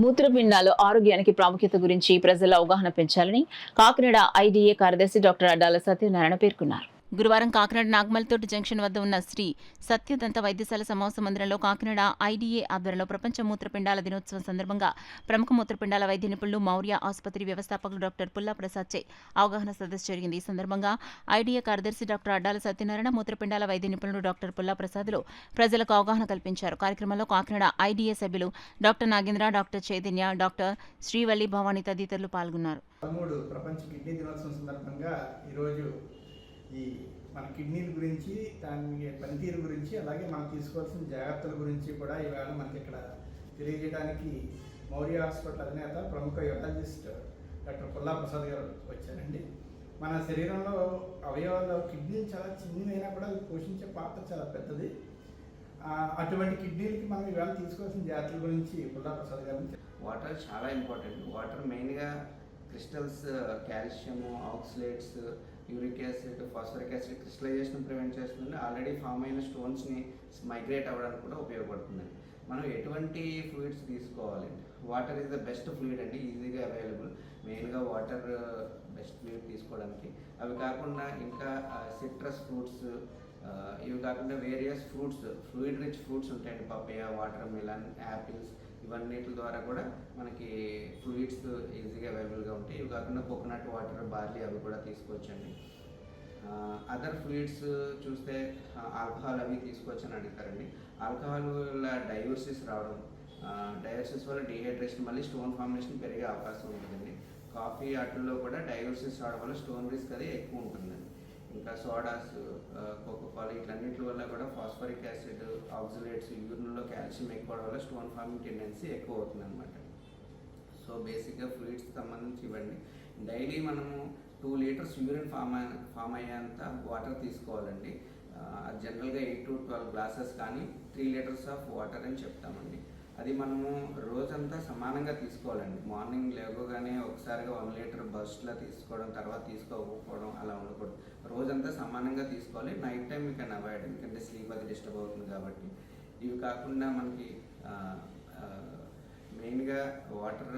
మూత్రపిండాలు ఆరోగ్యానికి ప్రాముఖ్యత గురించి ప్రజల అవగాహన పెంచాలని కాకినాడ ఐడీఏ కార్యదర్శి డాక్టర్ అడ్డాల సత్యనారాయణ పేర్కొన్నారు. గురువారం కాకినాడ నాగమల్తోటి జంక్షన్ వద్ద ఉన్న శ్రీ సత్యదంత వైద్యశాల సమావేశ మందిరంలో కాకినాడ ఐడీఏ ఆధ్వర్యంలో ప్రపంచ మూత్రపిండాల దినోత్సవం సందర్భంగా ప్రముఖ మూత్రపిండాల వైద్య నిపుణులు మౌర్య ఆసుపత్రి వ్యవస్థాపకులు డాక్టర్ పుల్లా ప్రసాద్ చే అవగాహన సదస్సు జరిగింది. ఈ సందర్భంగా ఐడీఏ కార్యదర్శి డాక్టర్ అడ్డాల సత్యనారాయణ, మూత్రపిండాల వైద్య నిపుణులు డాక్టర్ పుల్లా ప్రసాద్లు ప్రజలకు అవగాహన కల్పించారు. కార్యక్రమంలో కాకినాడ ఐడీఏ సభ్యులు doctor Nagendra, doctor Chaitanya, doctor Srivalli Bhavani తదితరులు పాల్గొన్నారు. ప్రపంచ కిడ్నీ దినోత్సవం సందర్భంగా ఈరోజు ఈ మన కిడ్నీల గురించి, దాని పనితీరు గురించి, అలాగే మనం తీసుకోవాల్సిన జాగ్రత్తల గురించి కూడా ఈవేళ మనకి ఇక్కడ తెలియజేయడానికి మౌర్య హాస్పిటల్ అధినేత ప్రముఖ యూరాలజిస్ట్ డాక్టర్ పుల్లా ప్రసాద్ గారు వచ్చారండి. మన శరీరంలో అవయవాల్లో కిడ్నీ చాలా చిన్నదైనా కూడా అది పోషించే పాత్ర చాలా పెద్దది. అటువంటి కిడ్నీలకి మనం ఈవేళ తీసుకోవాల్సిన జాగ్రత్తల గురించి పుల్లా ప్రసాద్ గారు. వాటర్ చాలా ఇంపార్టెంట్. వాటర్ మెయిన్గా crystals, calcium, oxalates, uric acid, phosphoric acid crystallization prevent చేస్తుంది. ఆల్రెడీ ఫామ్ అయిన స్టోన్స్ని మైగ్రేట్ అవ్వడానికి కూడా ఉపయోగపడుతుందండి. మనం ఎటువంటి ఫ్లూయిడ్స్ తీసుకోవాలండి? Water is the best fluid అండి, ఈజీగా అవైలబుల్. మెయిన్గా వాటర్ బెస్ట్ ఫ్లూయిడ్ తీసుకోవడానికి. అవి కాకుండా ఇంకా సిట్రస్ ఫ్రూట్స్, ఇవి కాకుండా various fruits, fluid rich fruits ఉంటాయండి. పపాయ, వాటర్ మిలన్, యాపిల్స్, ఇవన్నిటి ద్వారా కూడా మనకి ఫ్లూయిడ్స్ ఈజీగా అవైలబుల్గా ఉంటాయి. ఇవి కాకుండా కోకోనట్ వాటర్, బార్లీ అవి కూడా తీసుకోవచ్చండి. అదర్ ఫ్లూయిడ్స్ చూస్తే ఆల్కహాల్ అవి తీసుకోవచ్చు అని అడుగుతారండి. ఆల్కహాల్ వల్ల డైవర్సిస్ రావడం, డైవర్సిస్ వల్ల డీహైడ్రేషన్, మళ్ళీ స్టోన్ ఫార్మేషన్ పెరిగే అవకాశం ఉంటుందండి. కాఫీ వాటిల్లో కూడా డైవర్సిస్ రావడం వల్ల స్టోన్ రిస్క్ అది ఎక్కువ ఉంటుందండి. ఇంకా సోడాస్, కోకోకోలా ఇట్లన్నింటి వల్ల కూడా ఫాస్ఫరిక్ యాసిడ్, ఆక్సిలేట్స్, యూరిన్లో కాల్షియం ఎక్కువ వల్ల స్టోన్ ఫార్మింగ్ టెండెన్సీ ఎక్కువ అవుతుంది అనమాట. సో బేసిక్గా ఫ్లూయిడ్స్కి సంబంధించి ఇవ్వండి. డైలీ మనము 2 లీటర్స్ యూరిన్ ఫామ్ అయ్యేంత వాటర్ తీసుకోవాలండి. జనరల్గా 8 to 12 గ్లాసెస్ కానీ 3 లీటర్స్ ఆఫ్ వాటర్ అని చెప్తామండి. అది మనము రోజంతా సమానంగా తీసుకోవాలండి. మార్నింగ్ లేవగానే ఒకసారిగా 1 లీటర్ బస్ట్లా తీసుకోవడం, తర్వాత తీసుకోకపోవడం అలా ఉండకూడదు. రోజంతా సమానంగా తీసుకోవాలి. Night time you can avoid, ఎందుకంటే స్లీప్ అది డిస్టర్బ్ అవుతుంది కాబట్టి. ఇవి కాకుండా మనకి మెయిన్గా వాటర్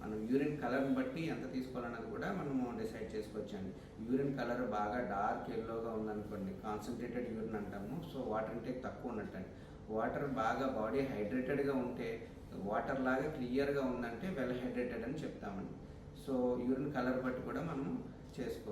మనం యూరిన్ కలర్ని బట్టి ఎంత తీసుకోవాలన్నది కూడా మనము డిసైడ్ చేసుకోవచ్చండి. యూరిన్ కలర్ బాగా డార్క్ ఎల్లోగా ఉందనుకోండి, కాన్సన్ట్రేటెడ్ యూరిన్ అంటాము. సో వాటర్ ఇంటేక్ తక్కువ ఉన్నట్టండి. వాటర్ బాగా బాడీ హైడ్రేటెడ్గా ఉంటే, వాటర్ లాగా క్లియర్గా ఉందంటే వెల్ హైడ్రేటెడ్ అని చెప్తామండి. సో యూరిన్ కలర్ బట్టి కూడా మనం చేసుకోవచ్చు.